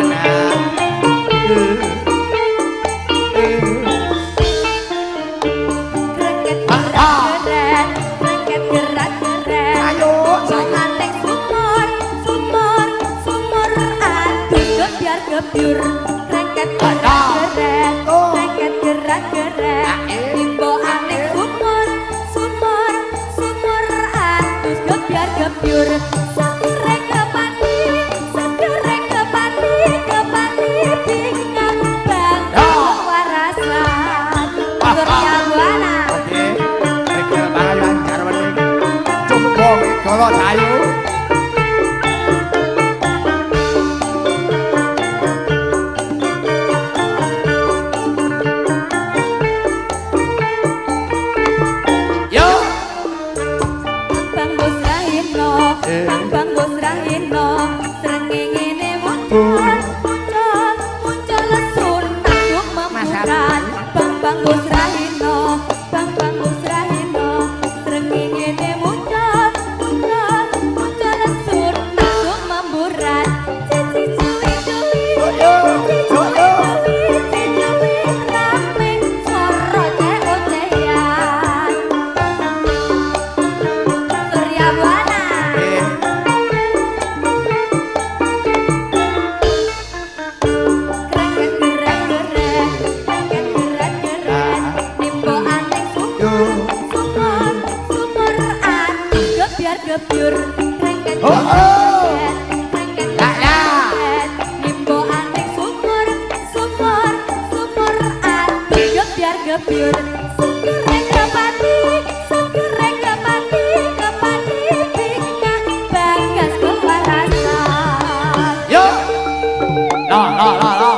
Buana. Gebyur rengket gerak-gerak rengket gerak-gerak imbo aneh sumur atus gebyur segereng kepani bingkang bangga warasan Surya Buana Oke Rekil Balayan Jarwani Jumbong Golo Dayu Bang Bos Rahino srengenge muncul lesun takut memuran Bang Bos Rahino srengenge muncul lesun takut memburan cici cuwi rame soro ocehan Surya Buana gebyur rengket nimbo aneh sumur ati gebyur segereng kepati bingkang bagas kewarasan yo la